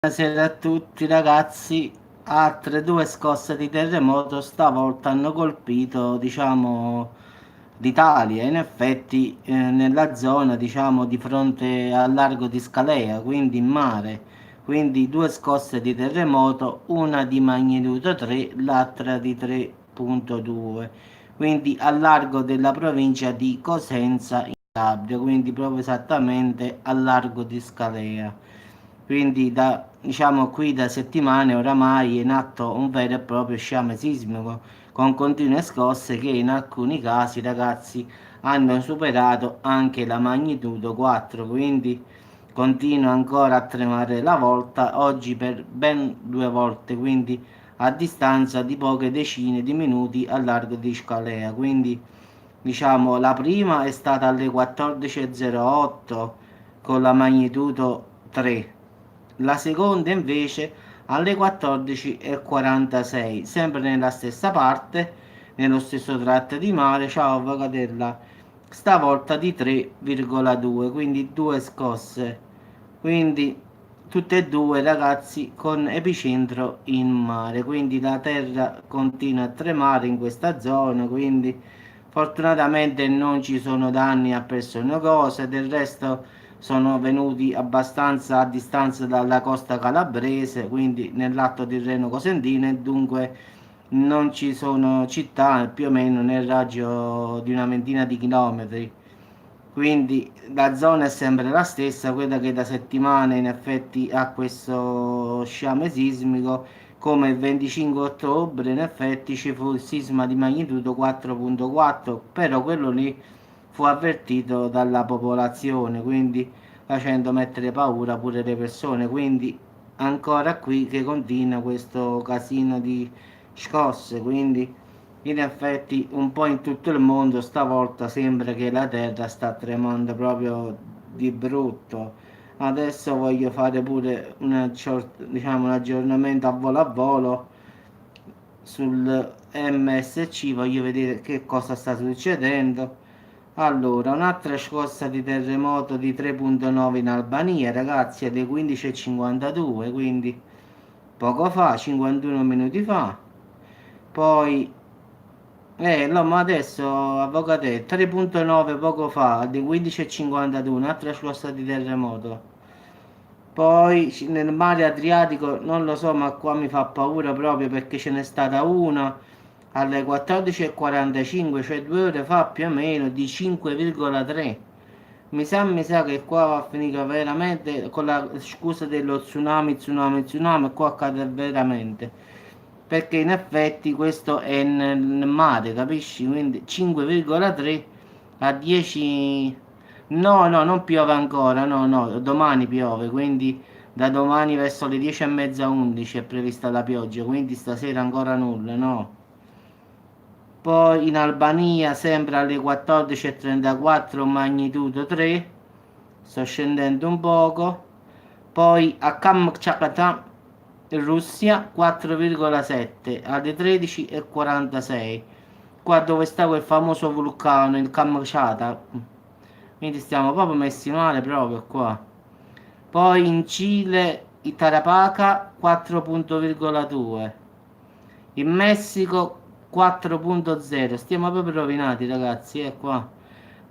Buonasera a tutti ragazzi, altre due scosse di terremoto stavolta hanno colpito, diciamo, l'Italia, in effetti nella zona, diciamo, di fronte al largo di Scalea, quindi in mare. Quindi due scosse di terremoto, una di magnitudo 3, l'altra di 3,2, quindi al largo della provincia di Cosenza in Calabria, quindi proprio esattamente al largo di Scalea. Quindi da, diciamo, qui da settimane oramai è in atto un vero e proprio sciame sismico con continue scosse che in alcuni casi, ragazzi, hanno superato anche la magnitudo 4, quindi continua ancora a tremare la volta, oggi per ben due volte, quindi a distanza di poche decine di minuti a largo di Scalea. Quindi diciamo la prima è stata alle 14.08 con la magnitudo 3, la seconda invece alle 14.46, sempre nella stessa parte, nello stesso tratto di mare. Ciao Vagatella, stavolta di 3,2, quindi due scosse, quindi tutte e due ragazzi con epicentro in mare, quindi la terra continua a tremare in questa zona, quindi fortunatamente non ci sono danni a persone o cose, del resto sono venuti abbastanza a distanza dalla costa calabrese, quindi nell'Alto Tirreno Cosentino, e dunque non ci sono città più o meno nel raggio di una ventina di chilometri. Quindi la zona è sempre la stessa, quella che da settimane in effetti ha questo sciame sismico, come il 25 ottobre in effetti ci fu il sisma di magnitudo 4,4, però quello lì fu avvertito dalla popolazione, quindi facendo mettere paura pure le persone, quindi ancora qui che continua questo casino di scosse, quindi in effetti un po' in tutto il mondo stavolta sembra che la terra sta tremando proprio di brutto. Adesso voglio fare pure diciamo, un aggiornamento a volo sul MSC, voglio vedere che cosa sta succedendo. Allora, un'altra scossa di terremoto di 3,9 in Albania, ragazzi, alle 15.52, quindi poco fa, 51 minuti fa. Poi, no, ma adesso, avvocato, 3,9 poco fa, alle 15.52, un'altra scossa di terremoto. Poi nel mare Adriatico, non lo so, ma qua mi fa paura proprio perché ce n'è stata una alle 14.45, cioè 2 ore fa più o meno, di 5,3. Mi sa che qua va a finire veramente con la scusa dello tsunami, tsunami, tsunami, qua accade veramente. Perché in effetti questo è nel mare, capisci? Quindi 5,3 a 10. No, no, non piove ancora, no, no, domani piove, quindi da domani verso le 10 e mezza, 11 è prevista la pioggia, quindi stasera ancora nulla, no. Poi in Albania sempre alle 14.34 magnitudo 3, sto scendendo un poco. Poi a Kamchatka in Russia 4,7 alle 13.46, qua dove sta quel famoso vulcano, il Kamchatka. Quindi stiamo proprio messi male proprio qua. Poi in Cile, il Tarapacá 4,2, in Messico 4,0, stiamo proprio rovinati ragazzi, qua.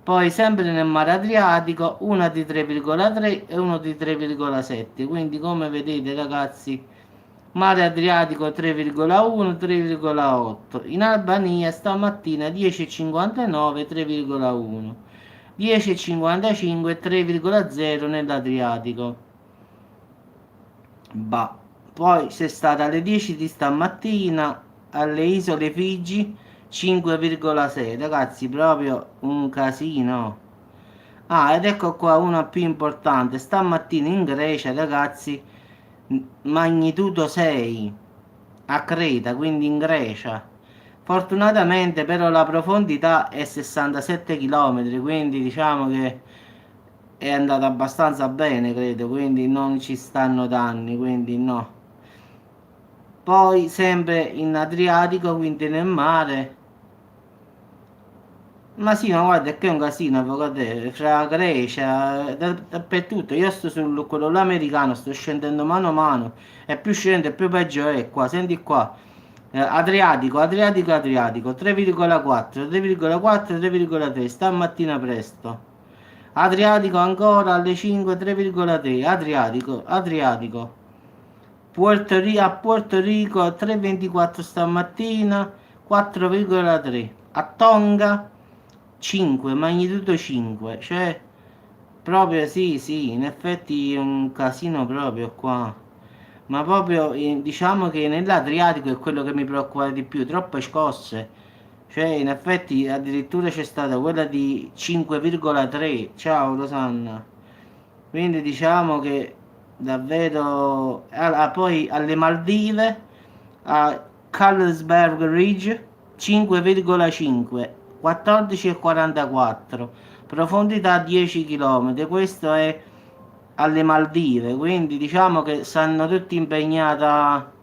Poi sempre nel mare Adriatico, una di 3,3 e uno di 3,7, quindi come vedete ragazzi, mare Adriatico 3,1, 3,8, in Albania stamattina 10,59, 3,1, 10,55, 3,0 nell'Adriatico. Bah. Poi c'è stata alle 10 di stamattina alle isole Figi 5,6, ragazzi, proprio un casino. Ah, ed ecco qua una più importante, stamattina in Grecia, ragazzi, magnitudo 6 a Creta, quindi in Grecia. Fortunatamente però la profondità è 67 km, quindi diciamo che è andata abbastanza bene, credo, quindi non ci stanno danni, quindi no. Poi sempre in Adriatico, quindi nel mare, Ma sì, ma guarda, è che è un casino, avvocato, fra Grecia, dappertutto. Io sto su quello là americano, sto scendendo mano a mano. E più scende, più peggio è qua. Senti qua. Adriatico, Adriatico, Adriatico, 3,4, 3,4, 3,3, stamattina presto. Adriatico ancora alle 5, 3,3, Adriatico, Adriatico. A Puerto Rico 3,24 stamattina, 4,3. A Tonga 5, magnitudo 5, cioè proprio sì, sì, in effetti è un casino proprio qua. Ma proprio diciamo che nell'Adriatico è quello che mi preoccupa di più, troppe scosse. Cioè, in effetti addirittura c'è stata quella di 5,3. Ciao Rosanna. Quindi diciamo che davvero poi alle Maldive a Carlsberg Ridge 5,5, 14,44, profondità 10 km. Questo è alle Maldive, quindi diciamo che stanno tutti impegnati.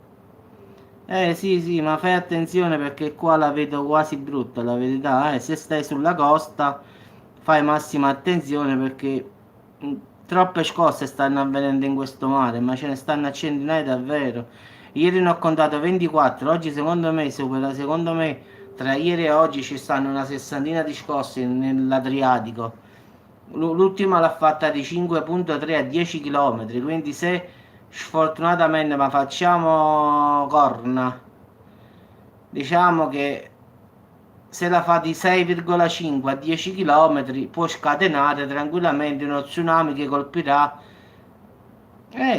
Sì, sì, ma fai attenzione perché qua la vedo quasi brutta, la verità. Se stai sulla costa, fai massima attenzione perché mh, troppe scosse stanno avvenendo in questo mare, ma ce ne stanno a centinaia davvero. Ieri ne ho contato 24, oggi secondo me supera, secondo me tra ieri e oggi ci stanno una sessantina di scosse nell'Adriatico. L'ultima l'ha fatta di 5,3 a 10 km, quindi se sfortunatamente ma facciamo corna, diciamo che se la fa di 6,5 a 10 km può scatenare tranquillamente uno tsunami che colpirà.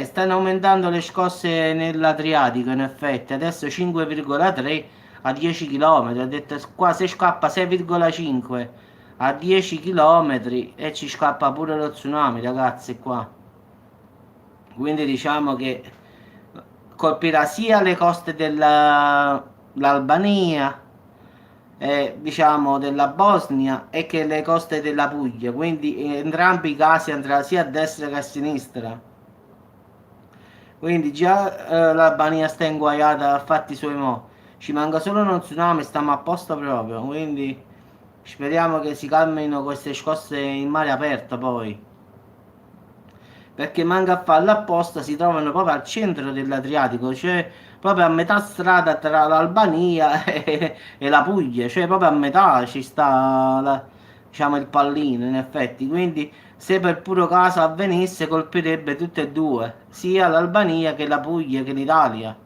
Stanno aumentando le scosse nell'Adriatico, in effetti. Adesso 5,3 a 10 km. Ho detto qua se scappa 6,5 a 10 km e ci scappa pure lo tsunami, ragazzi, qua. Quindi diciamo che colpirà sia le coste dell'Albania, diciamo della Bosnia e che le coste della Puglia. Quindi in entrambi i casi andrà sia a destra che a sinistra. Quindi già l'Albania sta inguaiata a fatti suoi mo. Ci manca solo uno tsunami, stiamo a posto proprio. Quindi speriamo che si calmino queste scosse in mare aperto poi. Perché manca a farlo apposta, si trovano proprio al centro dell'Adriatico, cioè proprio a metà strada tra l'Albania e la Puglia, cioè proprio a metà ci sta diciamo il pallino in effetti, quindi se per puro caso avvenisse colpirebbe tutte e due, sia l'Albania che la Puglia che l'Italia.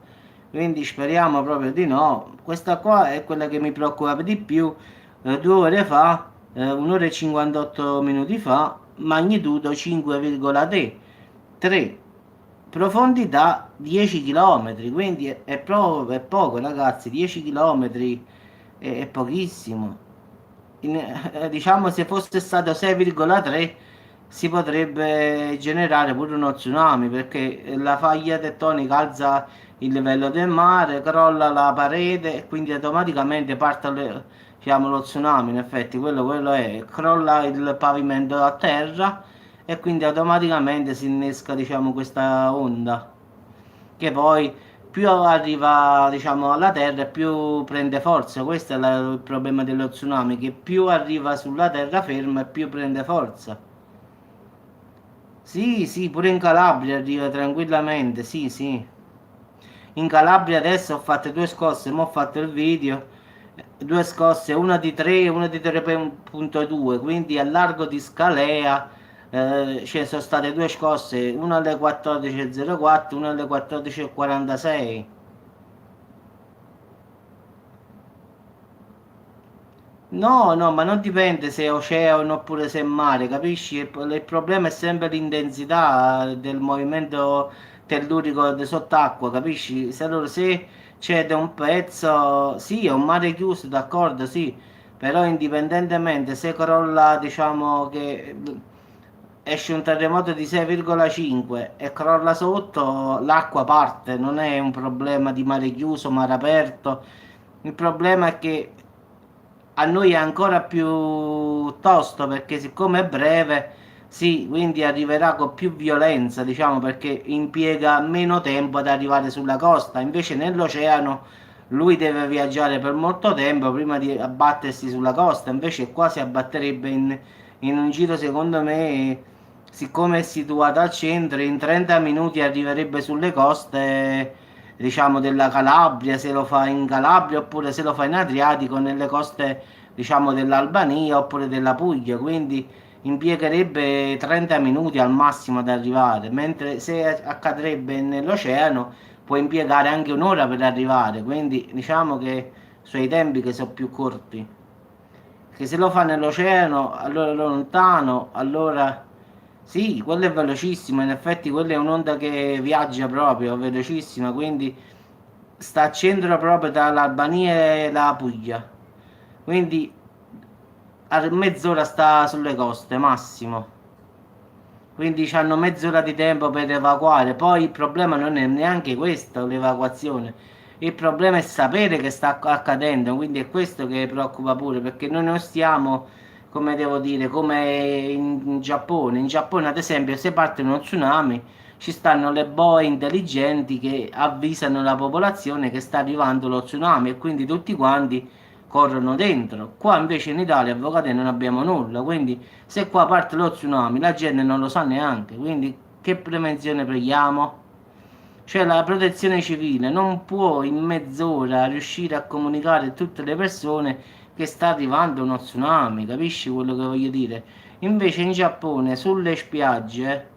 Quindi speriamo proprio di no. Questa qua è quella che mi preoccupa di più. 2 ore fa, 1 ora e 58 minuti fa, magnitudo 5,3, 3, profondità 10 km, quindi è proprio è poco ragazzi, 10 km è pochissimo. Diciamo se fosse stato 6,3 si potrebbe generare pure uno tsunami perché la faglia tettonica alza il livello del mare, crolla la parete e quindi automaticamente parte diciamo, lo tsunami. In effetti quello è, crolla il pavimento a terra e quindi automaticamente si innesca diciamo questa onda che poi più arriva diciamo alla terra e più prende forza. Questo è il problema dello tsunami, che più arriva sulla terraferma e più prende forza. Sì, sì, pure in Calabria arriva tranquillamente, sì, sì. In Calabria adesso ho fatto 2 scosse, mo ho fatto il video, 2 scosse, una di 3 e una di 3,2, quindi a largo di Scalea ci sono state 2 scosse, una alle 14,04, una alle 14,46. No, no, ma non dipende se è oceano oppure se è mare, capisci? Il problema è sempre l'intensità del movimento tellurico sott'acqua, capisci? Se c'è un pezzo, sì, è un mare chiuso, d'accordo, sì, però indipendentemente se crolla, diciamo che esce un terremoto di 6,5 e crolla sotto, l'acqua parte, non è un problema di mare chiuso, mare aperto. Il problema è che a noi è ancora più tosto perché siccome è breve, sì, quindi arriverà con più violenza, diciamo, perché impiega meno tempo ad arrivare sulla costa, invece nell'oceano lui deve viaggiare per molto tempo prima di abbattersi sulla costa, invece qua si abbatterebbe in un giro, secondo me, siccome è situato al centro, in 30 minuti arriverebbe sulle coste, diciamo, della Calabria, se lo fa in Calabria, oppure se lo fa in Adriatico, nelle coste, diciamo, dell'Albania oppure della Puglia, quindi impiegherebbe 30 minuti al massimo ad arrivare, mentre se accadrebbe nell'oceano può impiegare anche un'ora per arrivare, quindi diciamo che sono i tempi che sono più corti. Che se lo fa nell'oceano, allora lontano, allora sì, quello è velocissimo, in effetti quella è un'onda che viaggia proprio, velocissima, quindi sta a centro proprio tra l'Albania e la Puglia. Quindi a mezz'ora sta sulle coste, massimo. Quindi hanno mezz'ora di tempo per evacuare. Poi il problema non è neanche questo, l'evacuazione. Il problema è sapere che sta accadendo, quindi è questo che preoccupa pure, perché noi non stiamo, come devo dire, come in Giappone. In Giappone, ad esempio, se parte uno tsunami, ci stanno le boe intelligenti che avvisano la popolazione che sta arrivando lo tsunami e quindi tutti quanti corrono dentro. Qua invece in Italia, avvocati, non abbiamo nulla, quindi se qua parte lo tsunami, la gente non lo sa neanche, quindi che prevenzione preghiamo? Cioè la protezione civile non può in mezz'ora riuscire a comunicare a tutte le persone che sta arrivando uno tsunami, capisci quello che voglio dire? Invece in Giappone, sulle spiagge,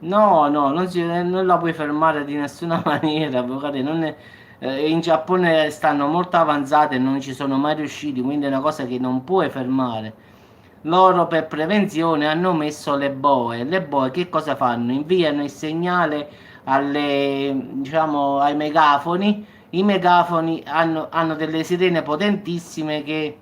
no, no, non la puoi fermare di nessuna maniera, avvocati, non è, in Giappone stanno molto avanzate e non ci sono mai riusciti, quindi è una cosa che non puoi fermare. Loro per prevenzione hanno messo le boe. Le boe che cosa fanno? Inviano il segnale diciamo, ai megafoni. I megafoni hanno delle sirene potentissime che,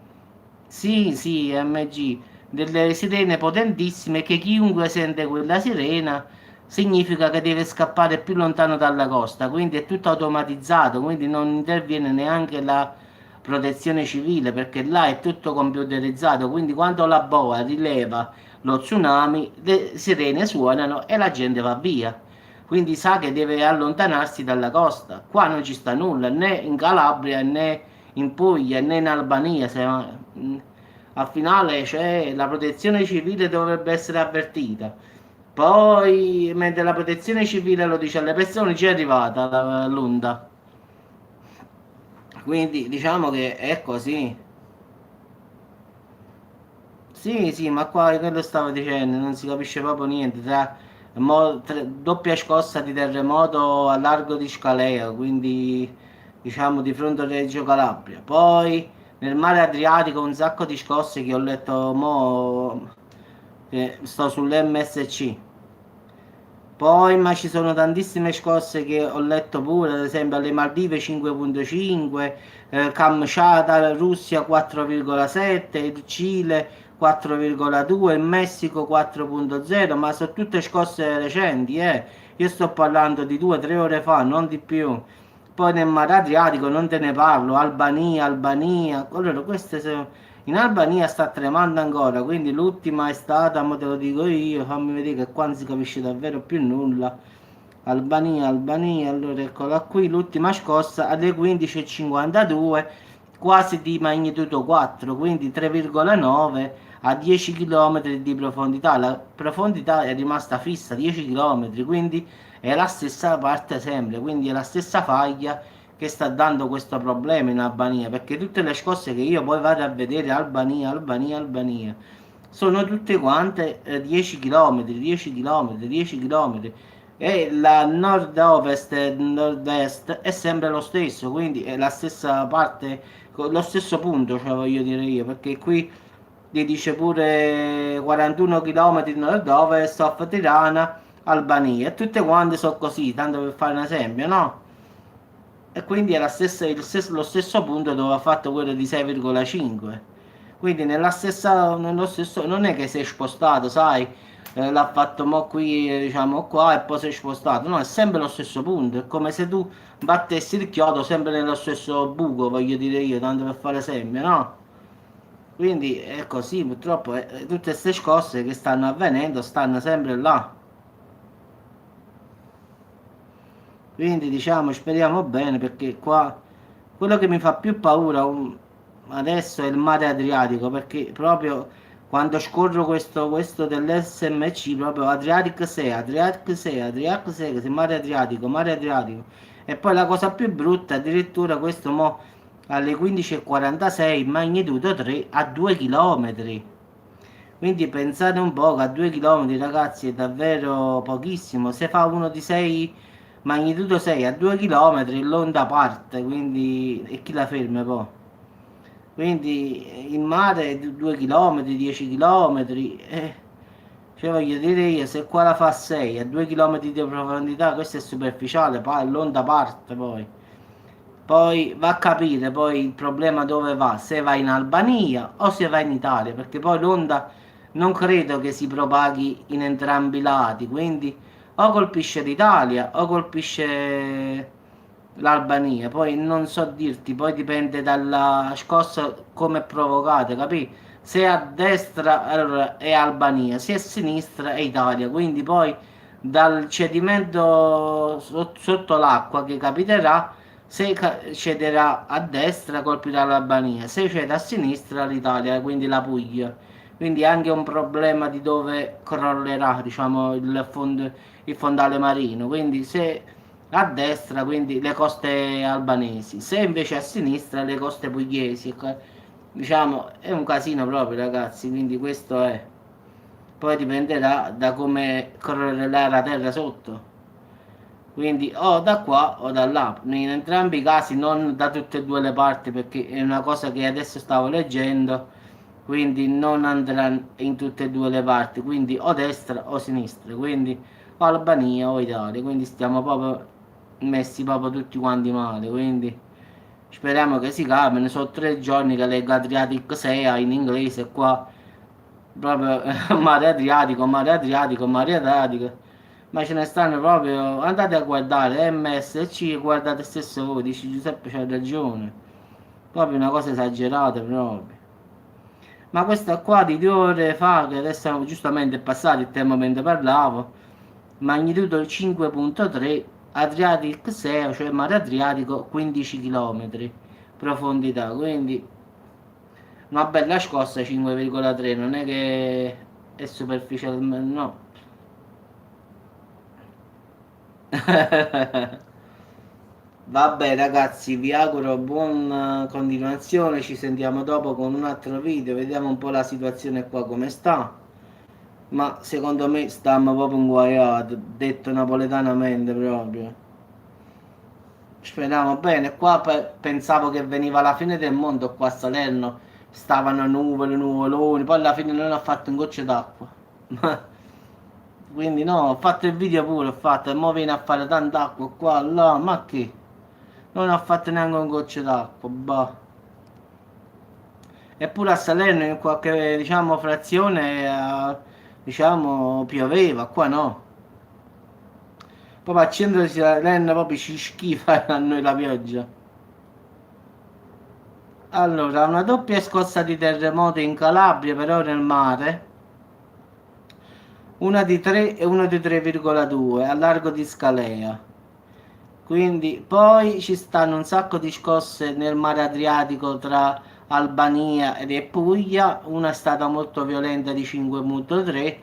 sì, sì, MG, delle sirene potentissime che chiunque sente quella sirena significa che deve scappare più lontano dalla costa, quindi è tutto automatizzato, quindi non interviene neanche la protezione civile perché là è tutto computerizzato, quindi quando la boa rileva lo tsunami, le sirene suonano e la gente va via. Quindi sa che deve allontanarsi dalla costa. Qua non ci sta nulla, né in Calabria né in Puglia né in Albania. Al finale c'è la protezione civile dovrebbe essere avvertita. Poi, mentre la protezione civile lo dice alle persone, ci è arrivata l'onda. Quindi diciamo che è così. Sì, sì, ma qua quello stavo dicendo, non si capisce proprio niente. Doppia scossa di terremoto a largo di Scalea, quindi diciamo di fronte a Reggio Calabria. Poi nel mare Adriatico un sacco di scosse che ho letto mo, che sto sull'MSC. Poi, ma ci sono tantissime scosse che ho letto pure, ad esempio alle Maldive 5.5, Kamchatka, Russia 4,7, il Cile 4,2, il Messico 4.0, ma sono tutte scosse recenti, eh. Io sto parlando di 2 o 3 ore fa, non di più. Poi nel Mar Adriatico non te ne parlo, Albania, Albania, allora queste sono in Albania sta tremando ancora, quindi l'ultima è stata, ma te lo dico io, fammi vedere che qua non si capisce davvero più nulla. Albania, Albania, allora eccola qui, l'ultima scossa alle 15.52, quasi di magnitudo 4, quindi 3,9 a 10 km di profondità. La profondità è rimasta fissa, 10 km, quindi è la stessa parte sempre, quindi è la stessa faglia che sta dando questo problema in Albania, perché tutte le scosse che io poi vado a vedere Albania, Albania, Albania, sono tutte quante 10 km, 10 km, 10 km e la nord-ovest e nord-est è sempre lo stesso, quindi è la stessa parte, lo stesso punto, cioè voglio dire io, perché qui ti dice pure 41 km nord-ovest, off Tirana, Albania, e tutte quante sono così, tanto per fare un esempio, no? E quindi è lo stesso punto dove ha fatto quello di 6,5. Quindi nello stesso, non è che si è spostato, sai, l'ha fatto mo qui, diciamo qua e poi si è spostato. No, è sempre lo stesso punto. È come se tu battessi il chiodo sempre nello stesso buco, voglio dire io, tanto per fare esempio, no? Quindi è così, purtroppo tutte queste scosse che stanno avvenendo stanno sempre là. Quindi diciamo speriamo bene, perché qua quello che mi fa più paura adesso è il mare Adriatico, perché proprio quando scorro questo dell'SMC, proprio Adriatic 6, Adriatic 6, Adriatic 6, che è mare Adriatico, mare Adriatico. E poi la cosa più brutta, addirittura questo mo alle 15:46, magnitudo 3 a 2 km. Quindi pensate un po' che a 2 km ragazzi è davvero pochissimo. Se fa uno di 6, magnitudo 6 a 2 km, l'onda parte, quindi e chi la ferma poi? Quindi in mare 2 km, 10 km, cioè voglio dire io, se qua la fa 6 a 2 km di profondità, questo è superficiale, poi l'onda parte poi. Poi va a capire poi il problema dove va, se va in Albania o se va in Italia, perché poi l'onda non credo che si propaghi in entrambi i lati, quindi o colpisce l'Italia o colpisce l'Albania, poi non so dirti, poi dipende dalla scossa come è provocata, capì? Se è a destra allora è Albania, se è a sinistra è Italia, quindi poi dal cedimento sotto l'acqua che capiterà, se cederà a destra colpirà l'Albania, se cede a sinistra l'Italia, quindi la Puglia. Quindi è anche un problema di dove crollerà, diciamo, il fondale marino. Quindi se a destra, quindi le coste albanesi, se invece a sinistra le coste pugliesi. Diciamo, è un casino proprio, ragazzi, quindi questo è. Poi dipenderà da come crollerà la terra sotto. Quindi o da qua o da là, in entrambi i casi non da tutte e due le parti, perché è una cosa che adesso stavo leggendo, quindi non andrà in tutte e due le parti, quindi o destra o sinistra, quindi o Albania o Italia, quindi stiamo proprio messi proprio tutti quanti male, quindi speriamo che si calmino. Sono 3 giorni che leggo Adriatic Sea in inglese qua, proprio mare Adriatico, mare Adriatico, mare Adriatico, ma ce ne stanno proprio, andate a guardare MSC e guardate stesso voi, dici Giuseppe c'ha ragione, proprio una cosa esagerata proprio. Ma questa qua di 2 ore fa, che adesso giustamente è passato il tempo mentre parlavo, magnitudo 5.3, Adriatic Sea, cioè mare Adriatico, 15 km profondità, quindi una bella scossa 5,3, non è che è superficialmente, no. Vabbè ragazzi, vi auguro buona continuazione, ci sentiamo dopo con un altro video, vediamo un po' la situazione qua come sta. Ma secondo me stiamo proprio inguaiati, detto napoletanamente proprio. Speriamo bene, qua pensavo che veniva la fine del mondo qua a Salerno, stavano nuvole, nuvoloni, poi alla fine non ha fatto un goccio d'acqua. Quindi no, ho fatto il video pure, ho fatto, e mo viene a fare tanta acqua qua, là, ma che? Non ho fatto neanche un goccio d'acqua, bah. Eppure a Salerno in qualche, diciamo, frazione, diciamo, pioveva, qua no. Proprio al centro di Salerno proprio ci schifa a noi la pioggia. Allora, una doppia scossa di terremoto in Calabria, però nel mare, una di 3 e una di 3,2 a largo di Scalea. Quindi poi ci stanno un sacco di scosse nel mare Adriatico tra Albania e Puglia, una è stata molto violenta di 5.3,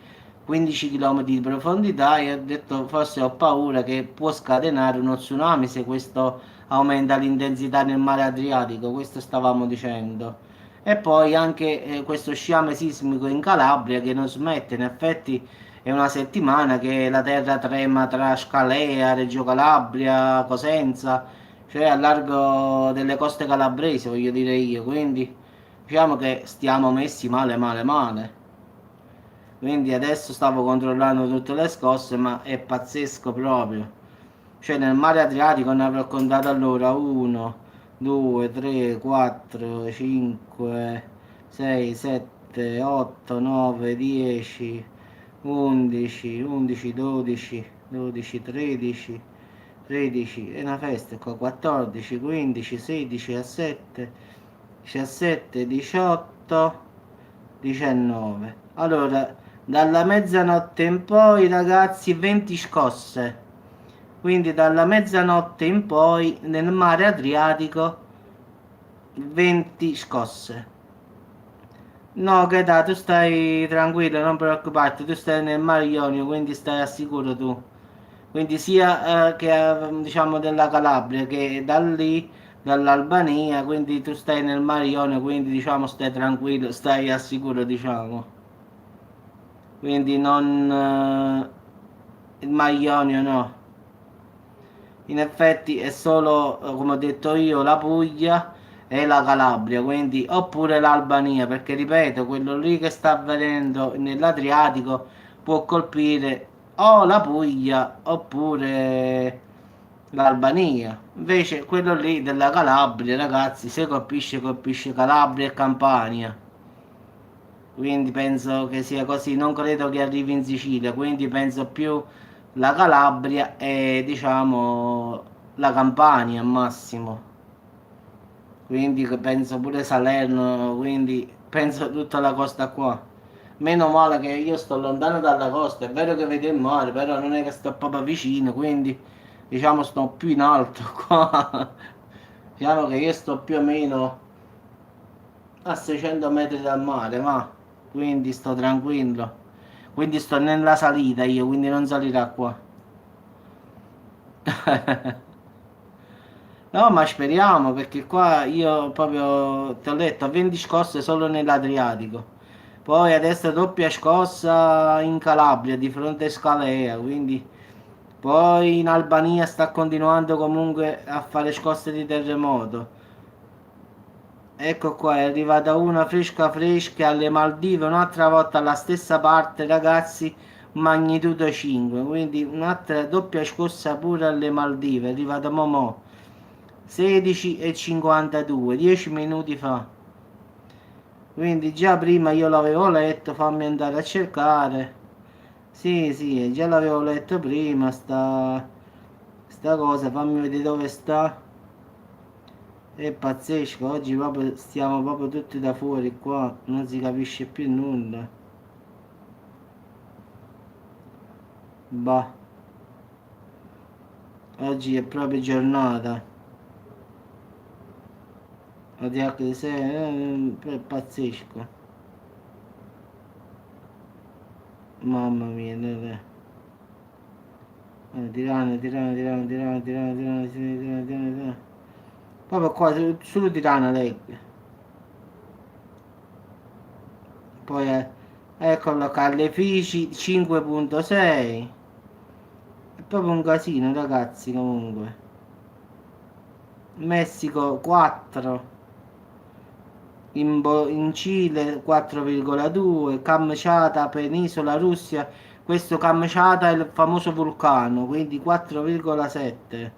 15 km di profondità e ho detto forse ho paura che può scatenare uno tsunami se questo aumenta l'intensità nel mare Adriatico, questo stavamo dicendo. E poi anche questo sciame sismico in Calabria che non smette, in effetti è una settimana che la terra trema tra Scalea, Reggio Calabria, Cosenza, cioè a largo delle coste calabresi, voglio dire io. Quindi diciamo che stiamo messi male, male, male. Quindi adesso stavo controllando tutte le scosse, ma è pazzesco proprio. Cioè nel mare Adriatico ne avrò contato allora 1, 2, 3, 4, 5, 6, 7, 8, 9, 10, 11, 11, 12, 12, 13, 13, è una festa qua, 14, 15, 16, 17, 17, 18, 19. Allora, dalla mezzanotte in poi, ragazzi, 20 scosse. quindi dalla mezzanotte in poi nel mare Adriatico 20 scosse. No, che dai, tu stai tranquillo, non preoccuparti, tu stai nel Mar Ionio, quindi stai al sicuro tu. Quindi sia che diciamo della Calabria che da lì, dall'Albania, quindi tu stai nel Mar Ionio, quindi diciamo stai tranquillo, stai al sicuro, diciamo. Quindi non il Mar Ionio no. In effetti è solo, come ho detto io, la Puglia e la Calabria, quindi oppure l'Albania, perché ripeto, quello lì che sta avvenendo nell'Adriatico può colpire o la Puglia oppure l'Albania. Invece quello lì della Calabria, ragazzi, se colpisce, colpisce Calabria e Campania. Quindi penso che sia così, non credo che arrivi in Sicilia, quindi penso più la Calabria e diciamo la Campania al massimo. Quindi penso pure Salerno, quindi penso tutta la costa qua. Meno male che io sto lontano dalla costa, è vero che vedo il mare, però non è che sto proprio vicino, quindi diciamo sto più in alto qua. Diciamo che io sto più o meno a 600 metri dal mare, ma quindi sto tranquillo. Quindi sto nella salita io, quindi non salirà qua. No, ma speriamo perché qua io proprio ti ho detto, ho 20 scosse solo nell'Adriatico. Poi adesso doppia scossa in Calabria di fronte a Scalea, quindi poi in Albania sta continuando comunque a fare scosse di terremoto. Ecco qua, è arrivata una fresca fresca alle Maldive, un'altra volta alla stessa parte, ragazzi, magnitudo 5, quindi un'altra doppia scossa pure alle Maldive, è arrivata Momò, 16:52, 10 minuti fa. Quindi già prima io l'avevo letto, fammi andare a cercare. Sì, sì, già l'avevo letto prima, sta cosa, fammi vedere dove sta. È pazzesco, oggi proprio stiamo proprio tutti da fuori qua, non si capisce più nulla. Bah, oggi è proprio giornata. Oddio, se è pazzesco. Mamma mia, tirano, tirano, tirano, tirano, tirano, tirano, tirano, tirano, tirano. Proprio qua, solo tirano lei. Poi eccolo qua, le Fici 5.6. È proprio un casino, ragazzi, comunque. Messico 4. In Cile 4,2, Kamchatka, penisola Russia, questo Kamchatka è il famoso vulcano, quindi 4,7.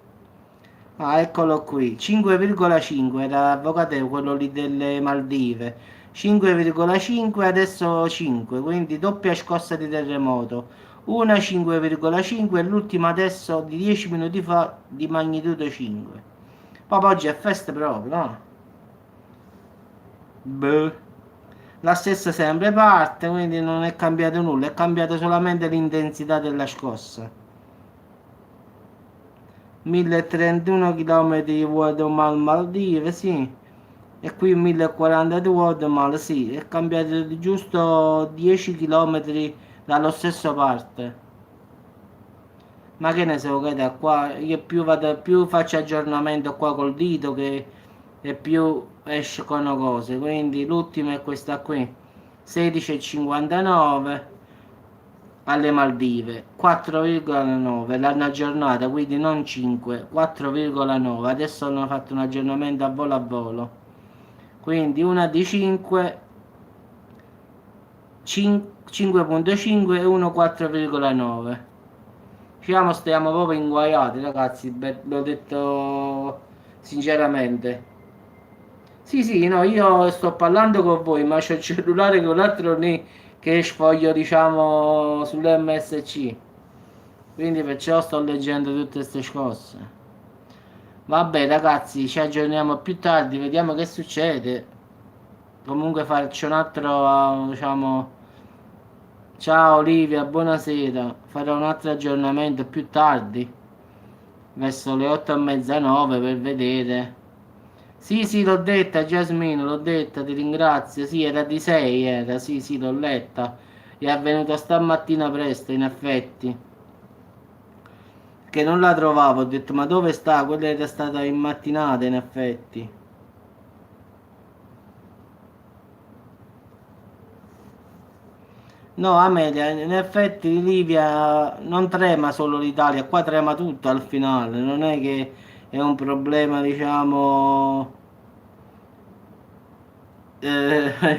Ah, eccolo qui, 5,5 era l'avvocato quello lì delle Maldive, 5,5 adesso 5, quindi doppia scossa di terremoto, una 5,5 e l'ultima adesso di 10 minuti fa di magnitudo 5. Proprio oggi è festa proprio, no? Boh. La stessa sempre parte, quindi non è cambiato nulla, è cambiato solamente l'intensità della scossa. 1031 km di Mal Maldive, sì. E qui 1042 Mal, sì. È cambiato di giusto 10 km dallo stesso parte. Ma che ne so, che da qua io più vado, più faccio aggiornamento qua col dito che e più escono cose. Quindi l'ultima è questa qui. 16,59 alle Maldive, 4,9 l'hanno aggiornata, quindi non 5, 4,9. Adesso hanno fatto un aggiornamento a volo. Quindi una di 5, 5.5 e uno 4,9. Diciamo stiamo proprio inguaiati, ragazzi, l'ho detto sinceramente. Sì, sì, no, io sto parlando con voi, ma c'ho il cellulare con l'altro lì che sfoglio, diciamo, sull'MSC. Quindi perciò sto leggendo tutte queste cose. Vabbè, ragazzi, ci aggiorniamo più tardi, vediamo che succede. Comunque faccio un altro, diciamo... Ciao Olivia, buonasera. Farò un altro aggiornamento più tardi. verso le 8 e mezza 9 per vedere. Sì, sì, l'ho detta, Jasmine, l'ho detta, ti ringrazio. Sì, era di 6, era, sì, sì, l'ho letta. È avvenuto stamattina presto, in effetti. Che non la trovavo, ho detto, ma dove sta? Quella era stata in mattinata, in effetti. No, Amelia, in effetti Livia non trema solo l'Italia, qua trema tutto al finale, non è che è un problema, diciamo,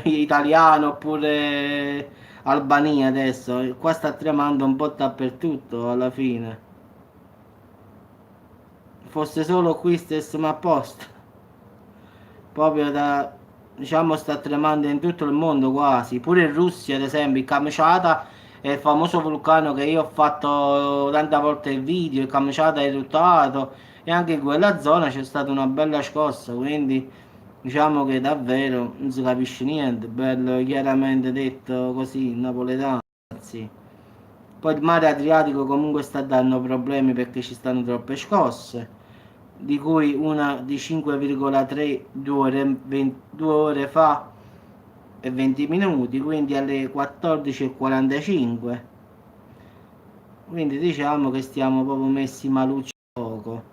italiano oppure Albania adesso, qua sta tremando un po' dappertutto alla fine. Fosse solo qui stessimo a posto, proprio da, diciamo, sta tremando in tutto il mondo quasi, pure in Russia ad esempio, il Kamchatka è il famoso vulcano che io ho fatto tante volte il video, il Kamchatka è eruttato e anche in quella zona c'è stata una bella scossa, quindi diciamo che davvero non si capisce niente, bello chiaramente detto così, in napoletano. Sì. Poi il mare Adriatico comunque sta dando problemi perché ci stanno troppe scosse, di cui una di 5,3 2 ore fa e 20 minuti, quindi alle 14:45. Quindi diciamo che stiamo proprio messi malucci poco.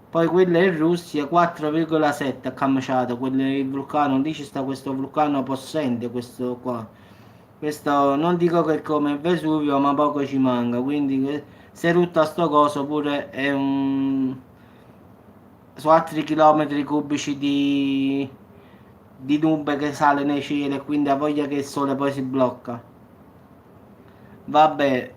Poi quella in Russia 4,7 a Kamchatka, quello è il vulcano, lì ci sta questo vulcano possente, questo qua. Questo non dico che è come Vesuvio, ma poco ci manca, quindi se rutta sto coso pure è un... su altri chilometri cubici di nube che sale nei cieli e quindi ha voglia che il sole poi si blocca. Vabbè,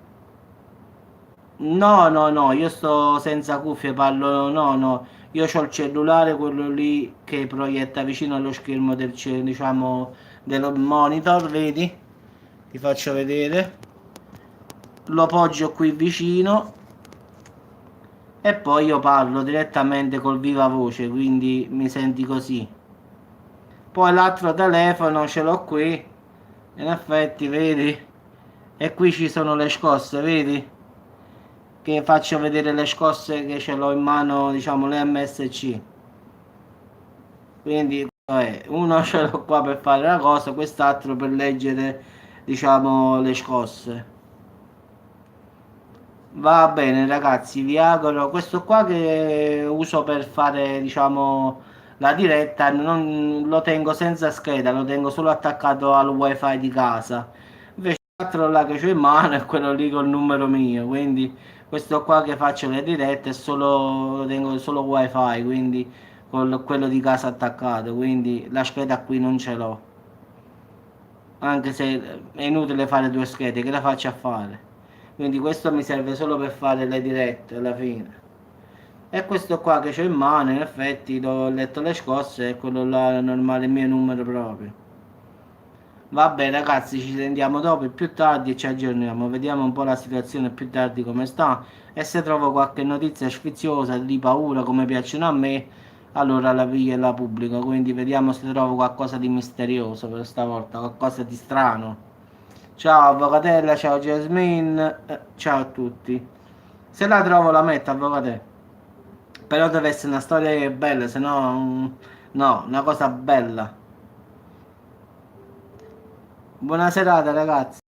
no, no, no, io sto senza cuffie, parlo, no, no, io ho il cellulare, quello lì che proietta vicino allo schermo del, diciamo, del monitor, vedi? Ti faccio vedere. Lo poggio qui vicino e poi io parlo direttamente col viva voce, quindi mi senti così. Poi l'altro telefono ce l'ho qui, in effetti, vedi? E qui ci sono le scosse, vedi? Che faccio vedere le scosse che ce l'ho in mano, diciamo le MSC. Quindi uno ce l'ho qua per fare la cosa, quest'altro per leggere, diciamo, le scosse. Va bene ragazzi, vi auguro questo qua che uso per fare, diciamo, la diretta, non lo tengo senza scheda, lo tengo solo attaccato al wifi di casa. Invece l'altro là che ho in mano è quello lì col numero mio, quindi questo qua che faccio le dirette è solo, lo tengo solo wifi, quindi con quello di casa attaccato, quindi la scheda qui non ce l'ho. Anche se è inutile fare due schede, che la faccio a fare? Quindi questo mi serve solo per fare le dirette alla fine. E questo qua che c'ho in mano, in effetti, ho letto le scosse, è quello là normale, il mio numero proprio. Vabbè ragazzi, ci sentiamo dopo, più tardi e ci aggiorniamo, vediamo un po' la situazione più tardi come sta e se trovo qualche notizia sfiziosa, di paura, come piacciono a me, allora la piglio e la pubblico, quindi vediamo se trovo qualcosa di misterioso per stavolta, qualcosa di strano. Ciao Avvocatella, ciao Jasmine, ciao a tutti. Se la trovo la metto Avvocatella. Però deve essere una storia che è bella, se no... no, una cosa bella. Buona serata ragazzi.